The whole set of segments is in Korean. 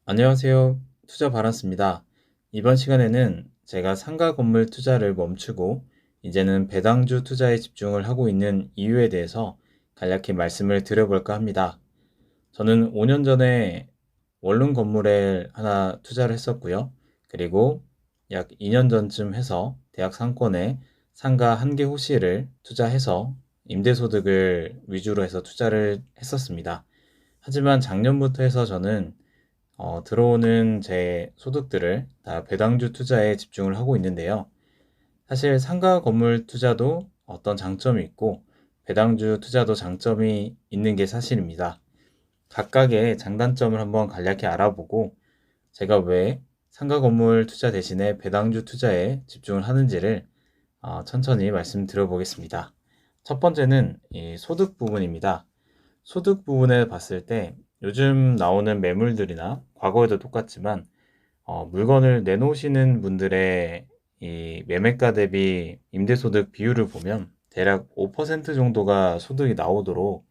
안녕하세요. 투자 바란스입니다. 이번 시간에는 제가 상가 건물 투자를 멈추고 이제는 배당주 투자에 집중을 하고 있는 이유에 대해서 간략히 말씀을 드려볼까 합니다. 저는 5년 전에 원룸 건물에 하나 투자를 했었고요. 그리고 약 2년 전쯤 해서 대학 상권에 상가 한 개 호실을 투자해서 임대소득을 위주로 해서 투자를 했었습니다. 하지만 작년부터 해서 저는 들어오는 제 소득들을 다 배당주 투자에 집중을 하고 있는데요. 사실 상가 건물 투자도 어떤 장점이 있고 배당주 투자도 장점이 있는 게 사실입니다. 각각의 장단점을 한번 간략히 알아보고 제가 왜 상가 건물 투자 대신에 배당주 투자에 집중을 하는지를 천천히 말씀드려 보겠습니다. 첫 번째는 이 소득 부분입니다. 소득 부분에 봤을 때 요즘 나오는 매물들이나 과거에도 똑같지만 물건을 내놓으시는 분들의 이 매매가 대비 임대소득 비율을 보면 대략 5% 정도가 소득이 나오도록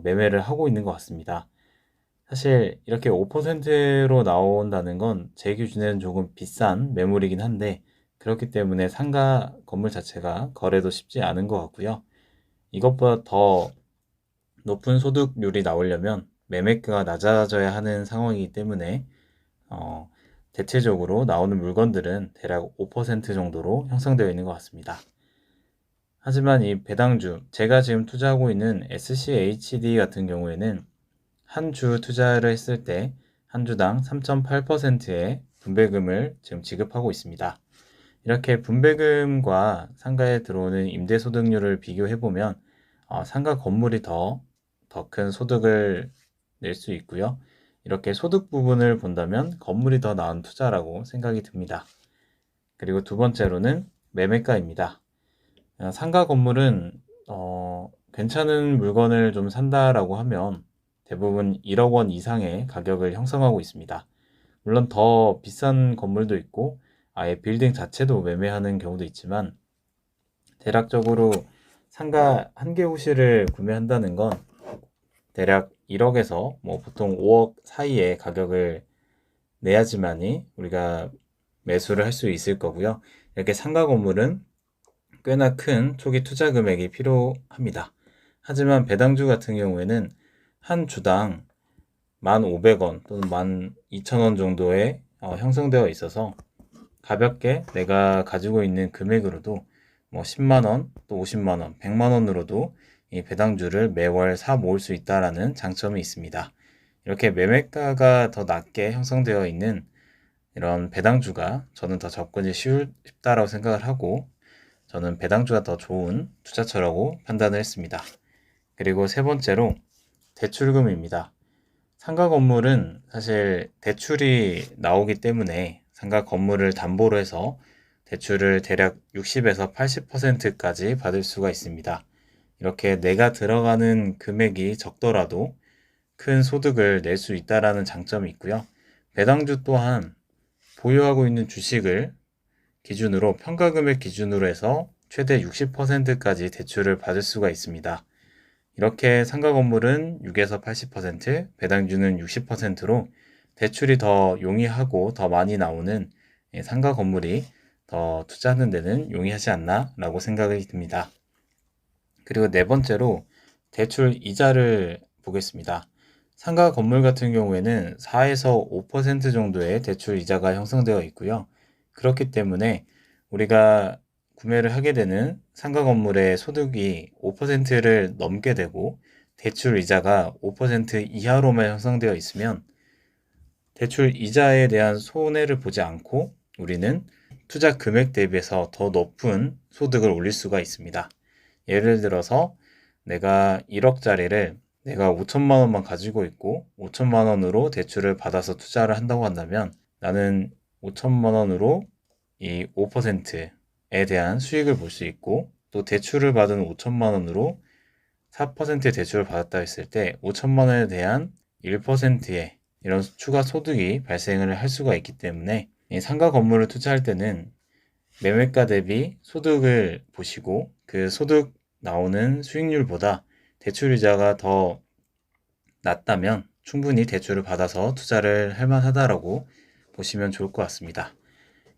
매매를 하고 있는 것 같습니다. 사실 이렇게 5%로 나온다는 건 제 기준에는 조금 비싼 매물이긴 한데 그렇기 때문에 상가 건물 자체가 거래도 쉽지 않은 것 같고요. 이것보다 더 높은 소득률이 나오려면 매매가가 낮아져야 하는 상황이기 때문에 어, 대체적으로 나오는 물건들은 대략 5% 정도로 형성되어 있는 것 같습니다. 하지만 이 배당주, 제가 지금 투자하고 있는 SCHD 같은 경우에는 한 주 투자를 했을 때 한 주당 3.8%의 분배금을 지금 지급하고 있습니다. 이렇게 분배금과 상가에 들어오는 임대소득률을 비교해보면 상가 건물이 더 큰 소득을 낼 수 있고요. 이렇게 소득 부분을 본다면 건물이 더 나은 투자라고 생각이 듭니다. 그리고 두 번째로는 매매가입니다. 상가 건물은 괜찮은 물건을 좀 산다라고 하면 대부분 1억 원 이상의 가격을 형성하고 있습니다. 물론 더 비싼 건물도 있고 아예 빌딩 자체도 매매하는 경우도 있지만 대략적으로 상가 한 개 호실을 구매한다는 건 대략 1억에서 뭐 보통 5억 사이의 가격을 내야지만이 우리가 매수를 할 수 있을 거고요. 이렇게 상가 건물은 꽤나 큰 초기 투자 금액이 필요합니다. 하지만 배당주 같은 경우에는 한 주당 1,500원 또는 12,000원 정도에 형성되어 있어서 가볍게 내가 가지고 있는 금액으로도 뭐 10만 원, 또 50만 원, 100만 원으로도 이 배당주를 매월 사 모을 수 있다라는 장점이 있습니다. 이렇게 매매가가 더 낮게 형성되어 있는 이런 배당주가 저는 더 접근이 쉽다라고 생각을 하고 저는 배당주가 더 좋은 투자처라고 판단을 했습니다. 그리고 세 번째로 대출금입니다. 상가 건물은 사실 대출이 나오기 때문에 상가 건물을 담보로 해서 대출을 대략 60에서 80%까지 받을 수가 있습니다. 이렇게 내가 들어가는 금액이 적더라도 큰 소득을 낼 수 있다라는 장점이 있고요. 배당주 또한 보유하고 있는 주식을 기준으로 평가금액 기준으로 해서 최대 60%까지 대출을 받을 수가 있습니다. 이렇게 상가 건물은 6에서 80%, 배당주는 60%로 대출이 더 용이하고 더 많이 나오는 상가 건물이 더 투자하는 데는 용이하지 않나 라고 생각이 듭니다. 그리고 네 번째로 대출 이자를 보겠습니다. 상가 건물 같은 경우에는 4에서 5% 정도의 대출 이자가 형성되어 있고요. 그렇기 때문에 우리가 구매를 하게 되는 상가 건물의 소득이 5%를 넘게 되고 대출 이자가 5% 이하로만 형성되어 있으면 대출 이자에 대한 손해를 보지 않고 우리는 투자 금액 대비해서 더 높은 소득을 올릴 수가 있습니다. 예를 들어서 내가 1억짜리를 내가 5천만 원만 가지고 있고 5천만 원으로 대출을 받아서 투자를 한다고 한다면 나는 5천만 원으로 이 5%에 대한 수익을 볼 수 있고 또 대출을 받은 5천만 원으로 4%의 대출을 받았다 했을 때 5천만 원에 대한 1%의 이런 추가 소득이 발생을 할 수가 있기 때문에 이 상가 건물을 투자할 때는 매매가 대비 소득을 보시고 그 소득 나오는 수익률보다 대출 이자가 더 낮다면 충분히 대출을 받아서 투자를 할 만하다라고 보시면 좋을 것 같습니다.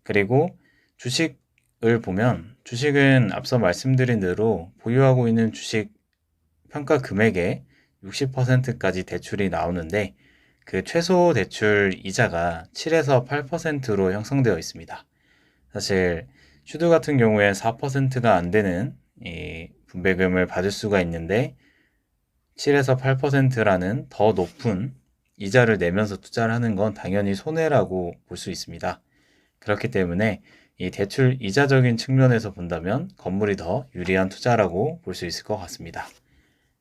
그리고 주식을 보면 주식은 앞서 말씀드린 대로 보유하고 있는 주식 평가 금액의 60%까지 대출이 나오는데 그 최소 대출 이자가 7에서 8%로 형성되어 있습니다. 사실 슈드 같은 경우엔 4%가 안 되는 이 분배금을 받을 수가 있는데 7에서 8%라는 더 높은 이자를 내면서 투자를 하는 건 당연히 손해라고 볼 수 있습니다. 그렇기 때문에 이 대출 이자적인 측면에서 본다면 건물이 더 유리한 투자라고 볼 수 있을 것 같습니다.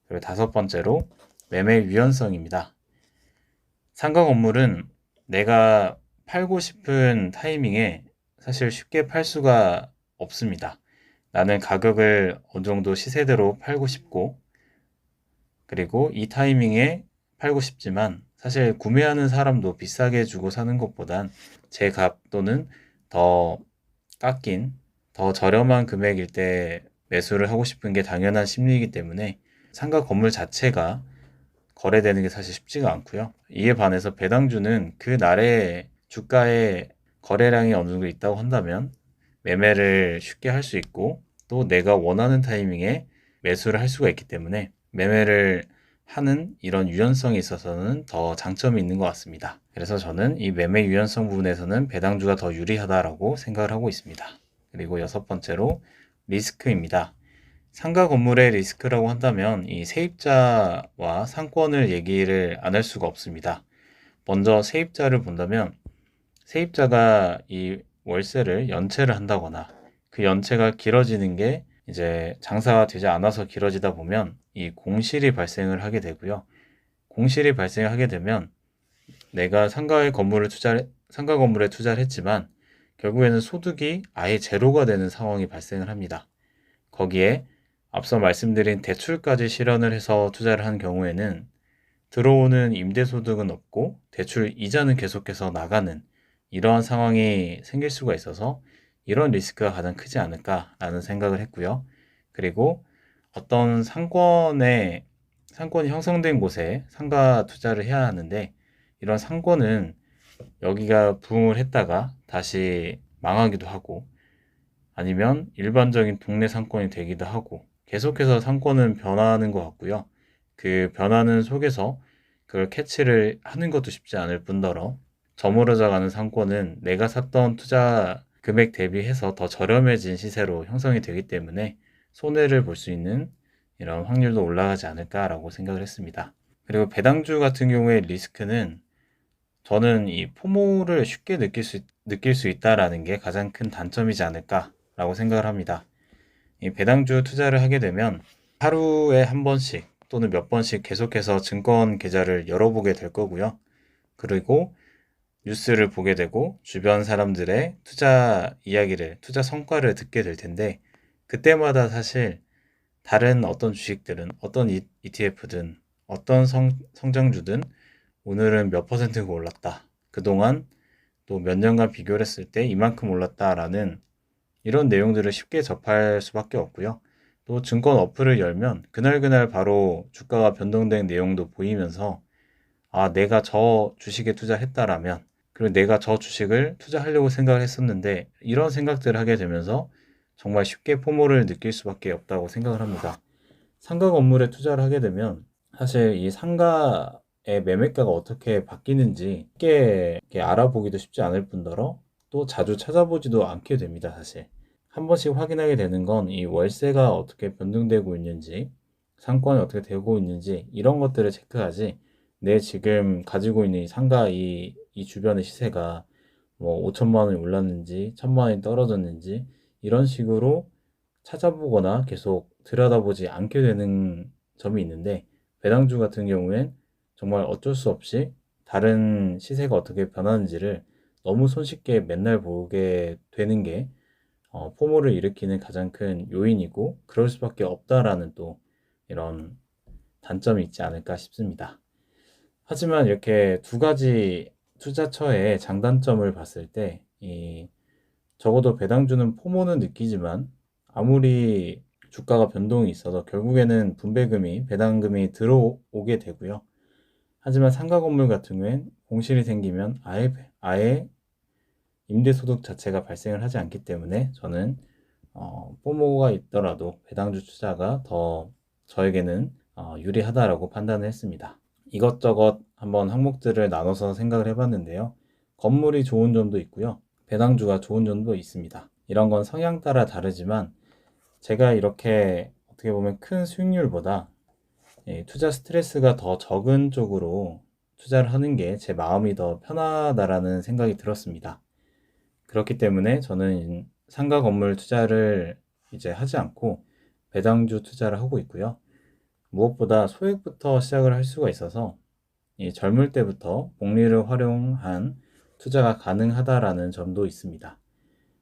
그리고 다섯 번째로 매매 유연성입니다. 상가 건물은 내가 팔고 싶은 타이밍에 사실 쉽게 팔 수가 없습니다. 나는 가격을 어느 정도 시세대로 팔고 싶고, 그리고 이 타이밍에 팔고 싶지만 사실 구매하는 사람도 비싸게 주고 사는 것보단 제 값 또는 더 깎인 더 저렴한 금액일 때 매수를 하고 싶은 게 당연한 심리이기 때문에 상가 건물 자체가 거래되는 게 사실 쉽지가 않고요. 이에 반해서 배당주는 그 날의 주가의 거래량이 어느 정도 있다고 한다면 매매를 쉽게 할 수 있고 또 내가 원하는 타이밍에 매수를 할 수가 있기 때문에 매매를 하는 이런 유연성에 있어서는 더 장점이 있는 것 같습니다. 그래서 저는 이 매매 유연성 부분에서는 배당주가 더 유리하다라고 생각을 하고 있습니다. 그리고 여섯 번째로 리스크입니다. 상가 건물의 리스크라고 한다면 이 세입자와 상권을 얘기를 안 할 수가 없습니다. 먼저 세입자를 본다면 세입자가 이 월세를 연체를 한다거나 그 연체가 길어지는 게 이제 장사가 되지 않아서 길어지다 보면 이 공실이 발생을 하게 되고요. 공실이 발생하게 되면 내가 상가 건물에 투자를 했지만 결국에는 소득이 아예 제로가 되는 상황이 발생을 합니다. 거기에 앞서 말씀드린 대출까지 실현을 해서 투자를 한 경우에는 들어오는 임대소득은 없고 대출 이자는 계속해서 나가는 이러한 상황이 생길 수가 있어서 이런 리스크가 가장 크지 않을까라는 생각을 했고요. 그리고 어떤 상권이 형성된 곳에 상가 투자를 해야 하는데 이런 상권은 여기가 부흥을 했다가 다시 망하기도 하고 아니면 일반적인 동네 상권이 되기도 하고 계속해서 상권은 변화하는 것 같고요. 그 변화는 속에서 그걸 캐치를 하는 것도 쉽지 않을 뿐더러 저물어져 가는 상권은 내가 샀던 투자 금액 대비해서 더 저렴해진 시세로 형성이 되기 때문에 손해를 볼 수 있는 이런 확률도 올라가지 않을까라고 생각을 했습니다. 그리고 배당주 같은 경우에 리스크는 저는 이 포모를 쉽게 느낄 수 있다라는 게 가장 큰 단점이지 않을까라고 생각을 합니다. 이 배당주 투자를 하게 되면 하루에 한 번씩 또는 몇 번씩 계속해서 증권 계좌를 열어보게 될 거고요. 그리고 뉴스를 보게 되고 주변 사람들의 투자 이야기를, 투자 성과를 듣게 될 텐데 그때마다 사실 다른 어떤 주식들은 어떤 ETF든 어떤 성장주든 오늘은 몇 퍼센트가 올랐다. 그동안 또 몇 년간 비교를 했을 때 이만큼 올랐다라는 이런 내용들을 쉽게 접할 수밖에 없고요. 또 증권 어플을 열면 그날그날 바로 주가가 변동된 내용도 보이면서 아, 내가 저 주식에 투자했다라면 그리고 내가 저 주식을 투자하려고 생각을 했었는데 이런 생각들을 하게 되면서 정말 쉽게 포모를 느낄 수밖에 없다고 생각을 합니다. 상가 건물에 투자를 하게 되면 사실 이 상가의 매매가가 어떻게 바뀌는지 쉽게 이렇게 알아보기도 쉽지 않을 뿐더러 또 자주 찾아보지도 않게 됩니다, 사실. 한 번씩 확인하게 되는 건 이 월세가 어떻게 변동되고 있는지, 상권이 어떻게 되고 있는지 이런 것들을 체크하지 내 지금 가지고 있는 이 상가 이 주변의 시세가 뭐 5천만 원이 올랐는지 1천만 원이 떨어졌는지 이런 식으로 찾아보거나 계속 들여다보지 않게 되는 점이 있는데 배당주 같은 경우엔 정말 어쩔 수 없이 다른 시세가 어떻게 변하는지를 너무 손쉽게 맨날 보게 되는 게 포모를 일으키는 가장 큰 요인이고 그럴 수밖에 없다라는 또 이런 단점이 있지 않을까 싶습니다. 하지만 이렇게 두 가지 투자처의 장단점을 봤을 때 적어도 배당주는 포모는 느끼지만 아무리 주가가 변동이 있어도 결국에는 분배금이 배당금이 들어오게 되고요. 하지만 상가 건물 같은 경우엔 공실이 생기면 아예 임대소득 자체가 발생을 하지 않기 때문에 저는 포모가 있더라도 배당주 투자가 더 저에게는 유리하다라고 판단을 했습니다. 이것저것 한번 항목들을 나눠서 생각을 해봤는데요. 건물이 좋은 점도 있고요. 배당주가 좋은 점도 있습니다. 이런 건 성향 따라 다르지만 제가 이렇게 어떻게 보면 큰 수익률보다 투자 스트레스가 더 적은 쪽으로 투자를 하는 게 제 마음이 더 편하다라는 생각이 들었습니다. 그렇기 때문에 저는 상가 건물 투자를 이제 하지 않고 배당주 투자를 하고 있고요. 무엇보다 소액부터 시작을 할 수가 있어서 젊을 때부터 복리를 활용한 투자가 가능하다라는 점도 있습니다.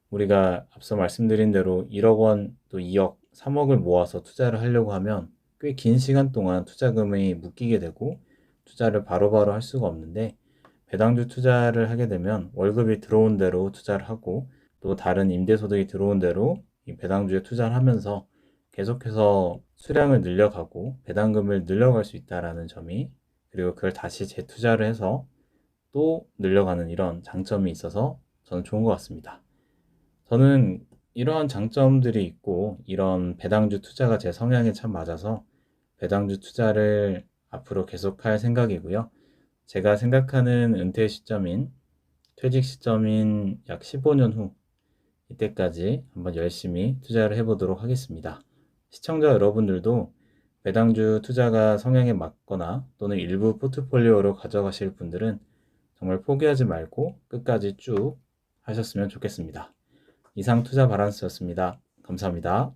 우리가 앞서 말씀드린 대로 1억 원, 또 2억, 3억을 모아서 투자를 하려고 하면 꽤 긴 시간 동안 투자금이 묶이게 되고 투자를 바로바로 할 수가 없는데 배당주 투자를 하게 되면 월급이 들어온 대로 투자를 하고 또 다른 임대소득이 들어온 대로 이 배당주에 투자를 하면서 계속해서 수량을 늘려가고 배당금을 늘려갈 수 있다라는 점이 그리고 그걸 다시 재투자를 해서 또 늘려가는 이런 장점이 있어서 저는 좋은 것 같습니다. 저는 이러한 장점들이 있고 이런 배당주 투자가 제 성향에 참 맞아서 배당주 투자를 앞으로 계속할 생각이고요. 제가 생각하는 은퇴 시점인 퇴직 시점인 약 15년 후 이때까지 한번 열심히 투자를 해보도록 하겠습니다. 시청자 여러분들도 배당주 투자가 성향에 맞거나 또는 일부 포트폴리오로 가져가실 분들은 정말 포기하지 말고 끝까지 쭉 하셨으면 좋겠습니다. 이상 투자 바란스였습니다. 감사합니다.